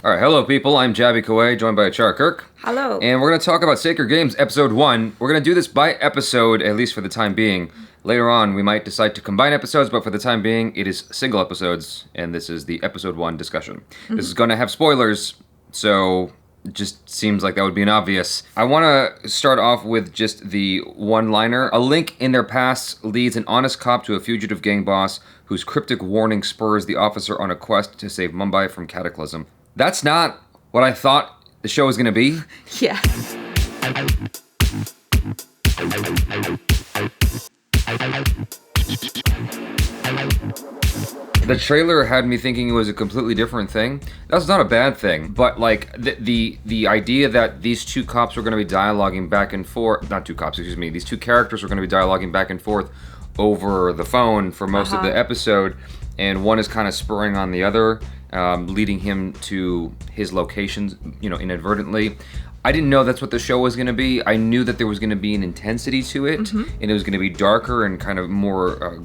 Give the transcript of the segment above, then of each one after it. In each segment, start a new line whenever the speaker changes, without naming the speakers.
All right, hello people, I'm Jaby KOAY, joined by ACHARA KIRK.
Hello.
And we're going to talk about Sacred Games Episode 1. We're going to do this by episode, at least for the time being. Later on, we might decide to combine episodes, but for the time being, it is single episodes, and this is the Episode 1 discussion. This is going to have spoilers, so it just seems like that would be an obvious. I want to start off with just the one-liner. A link in their past leads an honest cop to a fugitive gang boss whose cryptic warning spurs the officer on a quest to save Mumbai from cataclysm. That's not what I thought the show was going to be.
Yeah.
The trailer had me thinking it was a completely different thing. That's not a bad thing, but like the idea that these two cops were going to be dialoguing back and forth, not two cops, excuse me, these two characters were going to be dialoguing back and forth over the phone for most of the episode, and one is kind of spurring on the other, leading him to his locations, you know, inadvertently. I didn't know that's what the show was going to be. I knew that there was going to be an intensity to it, and it was going to be darker and kind of more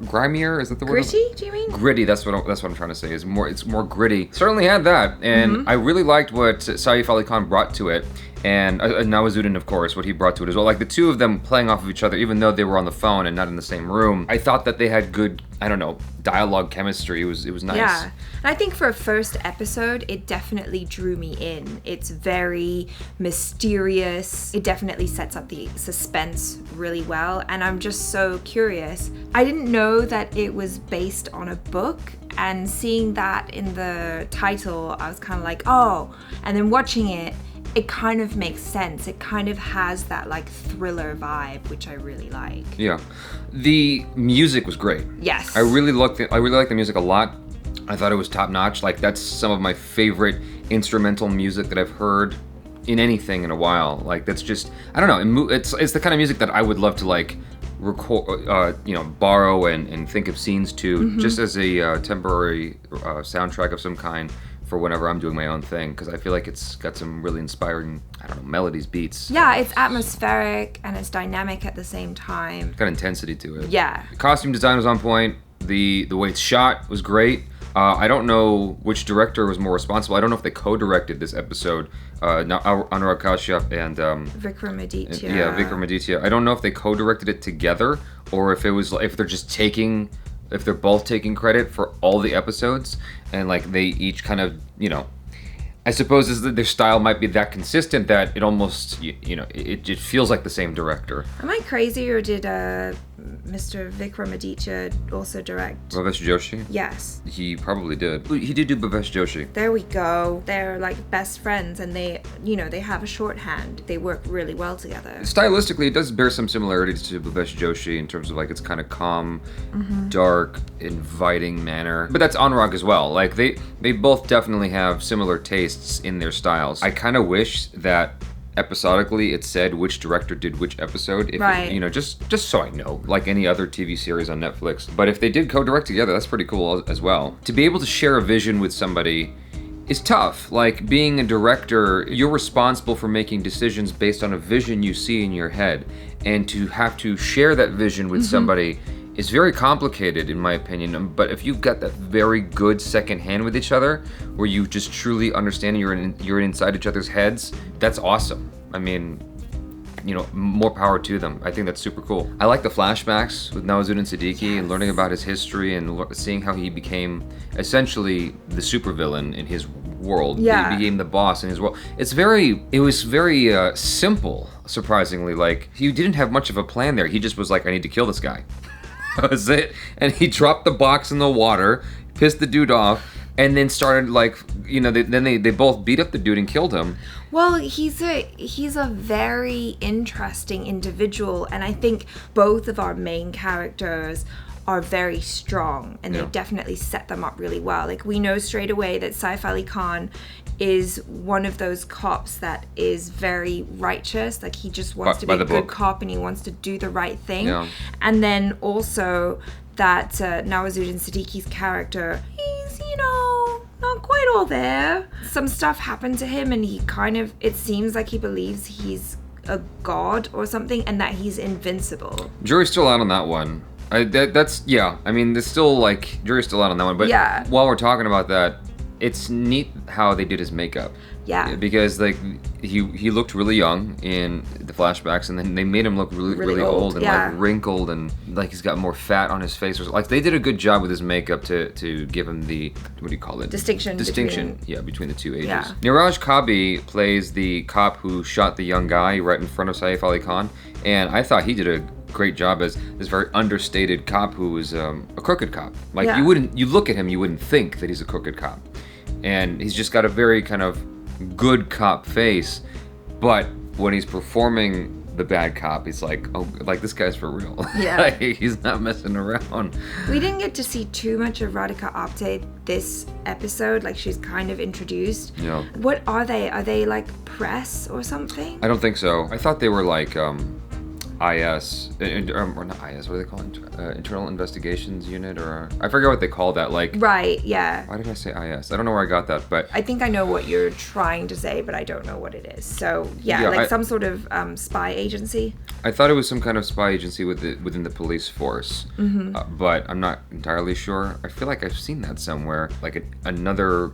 grimier. Is that the word?
Gritty? Do you mean?
Gritty. That's what I'm trying to say. It's more gritty. Certainly had that, and I really liked what Saif Ali Khan brought to it, and Nawazuddin, of course, what he brought to it as well. Like the two of them playing off of each other, even though they were on the phone and not in the same room. I thought that they had good, I don't know, dialogue chemistry. It was nice.
Yeah. And I think for a first episode, it definitely drew me in. It's very mysterious. It definitely sets up the suspense really well. And I'm just so curious. I didn't know that it was based on a book. And seeing that in the title, I was kind of like, oh. And then watching it, it kind of makes sense. It kind of has that like thriller vibe, which I really like.
Yeah, the music was great.
Yes,
I really liked the music a lot. I thought it was top notch. Like that's some of my favorite instrumental music that I've heard in anything in a while. Like that's just, I don't know. It's the kind of music that I would love to like record, borrow and think of scenes to, just as a temporary soundtrack of some kind. For whenever I'm doing my own thing, because I feel like it's got some really inspiring, I don't know, melodies, beats.
Yeah, it's atmospheric and it's dynamic at the same time.
Got intensity to it.
Yeah.
The costume design was on point. The way it's shot was great. I don't know which director was more responsible. I don't know if they co-directed this episode. Anurag Kashyap and
Vikramaditya.
Yeah, Vikramaditya. I don't know if they co-directed it together or if they're both taking credit for all the episodes, and like they each kind of, you know, I suppose their style might be that consistent that it almost, it feels like the same director.
Am I crazy, or did Mr. Vikramaditya also direct?
Bhavesh Joshi?
Yes.
He probably did. He did do Bhavesh Joshi.
There we go. They're like best friends, and they have a shorthand. They work really well together.
Stylistically, it does bear some similarities to Bhavesh Joshi in terms of like its kind of calm, dark, inviting manner. But that's Anurag as well. Like they both definitely have similar tastes in their styles. I kind of wish that episodically it said which director did which episode, if
right.
It, just so I know, like any other TV series on Netflix. But if they did co-direct together, that's pretty cool as well. To be able to share a vision with somebody is tough. Like being a director, you're responsible for making decisions based on a vision you see in your head, and to have to share that vision with somebody is very complicated, in my opinion. But if you've got that very good second hand with each other, where you just truly understand you're inside each other's heads, that's awesome. I mean, more power to them. I think that's super cool. I like the flashbacks with Nawazuddin Siddiqui and learning about his history and seeing how he became essentially the supervillain in his world.
Yeah.
He became the boss in his world. It was very simple, surprisingly. Like, he didn't have much of a plan there. He just was like, I need to kill this guy. That was it. And he dropped the box in the water, pissed the dude off, and then started they both beat up the dude and killed him.
Well, he's a very interesting individual, and I think both of our main characters are very strong, and they definitely set them up really well. Like, we know straight away that Saif Ali Khan is one of those cops that is very righteous. Like, he just wants to be a good cop, and he wants to do the right thing. Yeah. And then also that Nawazuddin Siddiqui's character, he's, not quite all there. Some stuff happened to him, and it seems like he believes he's a god or something, and that he's invincible.
Jury's still out on that one. There's still, jury's still out on that one. But while we're talking about that, it's neat how they did his makeup.
Yeah.
Because like he looked really young in the flashbacks, and then they made him look really old and like wrinkled, and like he's got more fat on his face. Like they did a good job with his makeup to give him the, what do you call it?
Distinction.
Between the two ages.
Yeah.
Niraj Kabi plays the cop who shot the young guy right in front of Saif Ali Khan, and I thought he did a great job as this very understated cop who was a crooked cop. Like you look at him, you wouldn't think that he's a crooked cop, and he's just got a very kind of good cop face, but when he's performing the bad cop, he's like, oh, like this guy's for real.
Yeah.
Like, he's not messing around.
We didn't get to see too much of Radhika Apte this episode. Like, she's kind of introduced.
Yeah.
What are they? Are they like press or something?
I don't think so. I thought they were like IS, or not IS, what do they call it? Internal Investigations Unit, or I forget what they call that. Like,
right, yeah.
Why did I say IS? I don't know where I got that, but
I think I know what you're trying to say, but I don't know what it is. So yeah, some sort of spy agency.
I thought it was some kind of spy agency within the police force, but I'm not entirely sure. I feel like I've seen that somewhere, like another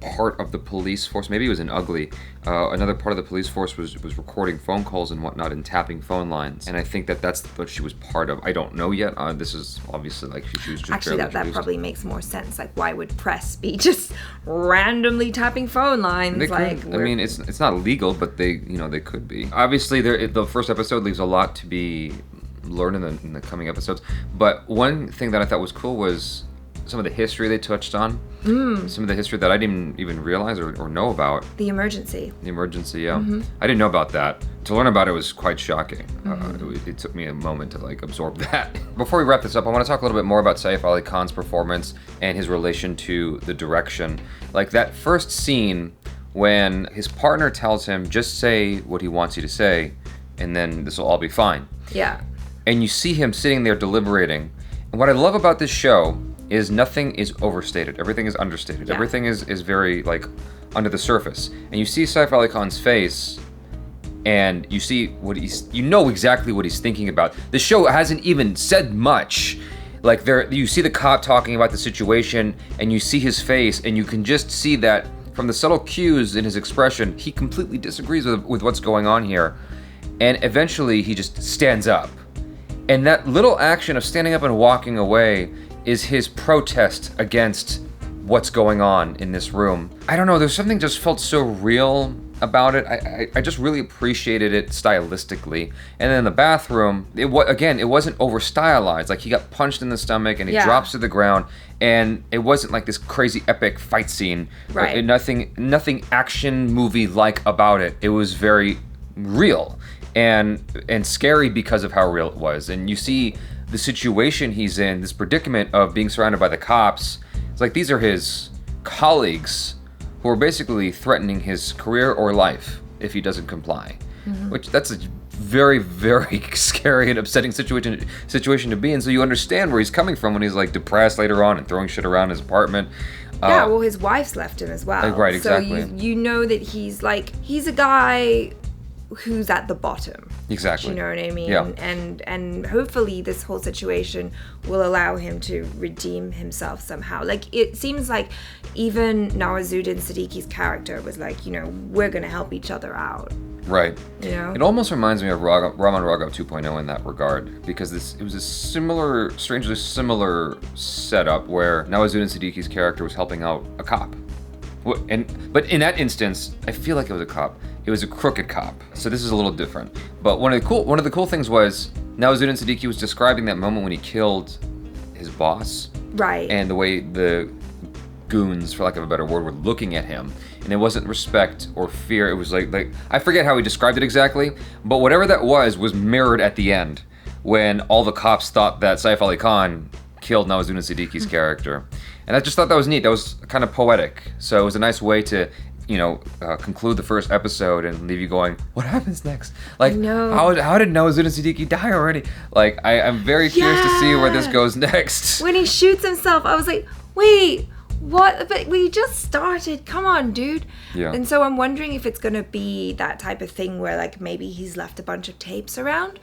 part of the police force, maybe it was in Ugly, another part of the police force was recording phone calls and whatnot and tapping phone lines, and I think that's what she was part of. I don't know yet. This is obviously like she was just
actually that probably makes more sense. Like, why would press be just randomly tapping phone lines? I
mean, it's not legal, but they could be. Obviously, the first episode leaves a lot to be learned in the coming episodes, but one thing that I thought was cool was some of the history they touched on. Some of the history that I didn't even realize or know about.
The emergency, yeah.
I didn't know about that. To learn about it was quite shocking. It took me a moment to like absorb that. Before we wrap this up, I want to talk a little bit more about Saif Ali Khan's performance and his relation to the direction. Like that first scene when his partner tells him, just say what he wants you to say, and then this will all be fine.
Yeah.
And you see him sitting there deliberating. And what I love about this show is nothing is overstated. Everything is understated. Yeah. Everything is very like under the surface. And you see Saif Ali Khan's face, and you see you know exactly what he's thinking about. The show hasn't even said much. Like you see the cop talking about the situation, and you see his face, and you can just see that from the subtle cues in his expression, he completely disagrees with what's going on here. And eventually he just stands up. And that little action of standing up and walking away is his protest against what's going on in this room. I don't know, there's something just felt so real about it. I just really appreciated it stylistically. And then in the bathroom, it wasn't over stylized. Like he got punched in the stomach and he drops to the ground, and it wasn't like this crazy epic fight scene.
Right.
Nothing action movie like about it. It was very real and scary because of how real it was. And you see the situation he's in, this predicament of being surrounded by the cops. It's like these are his colleagues who are basically threatening his career or life if he doesn't comply. Which that's a very, very scary and upsetting situation to be in. So you understand where he's coming from when he's like depressed later on and throwing shit around his apartment.
Well, his wife's left him as well.
Right, exactly.
So you know that he's a guy who's at the bottom.
Exactly.
You know what I mean?
Yeah.
And hopefully this whole situation will allow him to redeem himself somehow. Like, it seems like even Nawazuddin Siddiqui's character was like, we're gonna help each other out.
Right.
It
almost reminds me of Raman Raghav 2.0 in that regard, because it was a strangely similar setup where Nawazuddin Siddiqui's character was helping out a cop. But in that instance, I feel like it was a cop. It was a crooked cop. So this is a little different. But one of the cool things was Nawazuddin Siddiqui was describing that moment when he killed his boss.
Right.
And the way the goons, for lack of a better word, were looking at him. And it wasn't respect or fear. It was like I forget how he described it exactly, but whatever that was mirrored at the end when all the cops thought that Saif Ali Khan killed Nawazuddin Siddiqui's character. And I just thought that was neat. That was kind of poetic. So it was a nice way to conclude the first episode and leave you going, what happens next? Like, how did Nawazuddin Siddiqui die already? Like, I'm very curious to see where this goes next.
When he shoots himself, I was like, wait, what? But we just started. Come on, dude.
Yeah.
And so I'm wondering if it's going to be that type of thing where, like, maybe he's left a bunch of tapes around.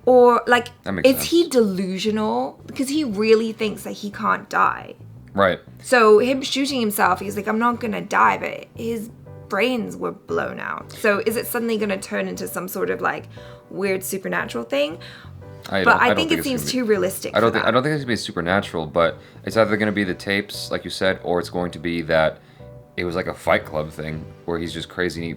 Or, like, is he delusional? Because he really thinks that he can't die.
Right.
So him shooting himself, he's like, I'm not gonna die, but his brains were blown out. So is it suddenly gonna turn into some sort of like weird supernatural thing? I think it seems too realistic.
I don't think it's gonna be supernatural, but it's either gonna be the tapes, like you said, or it's going to be that it was like a Fight Club thing where he's just crazy.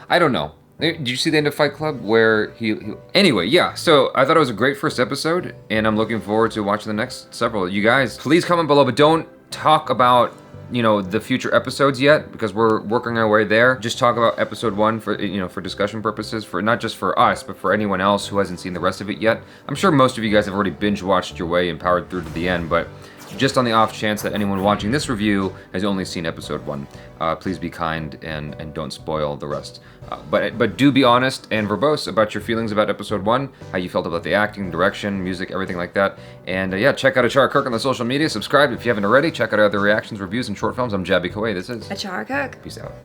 I don't know. Did you see the end of Fight Club where he... Anyway, yeah, so I thought it was a great first episode, and I'm looking forward to watching the next several. You guys, please comment below, but don't talk about, you know, the future episodes yet, because we're working our way there. Just talk about episode 1 for, you know, for discussion purposes, for not just for us, but for anyone else who hasn't seen the rest of it yet. I'm sure most of you guys have already binge watched your way and powered through to the end, but just on the off chance that anyone watching this review has only seen episode 1, please be kind and don't spoil the rest. But do be honest and verbose about your feelings about episode 1, how you felt about the acting, direction, music, everything like that. And yeah, check out ACHARA KIRK on the social media. Subscribe if you haven't already. Check out our other reactions, reviews, and short films. I'm Jaby KOAY. This is
ACHARA KIRK.
Peace out.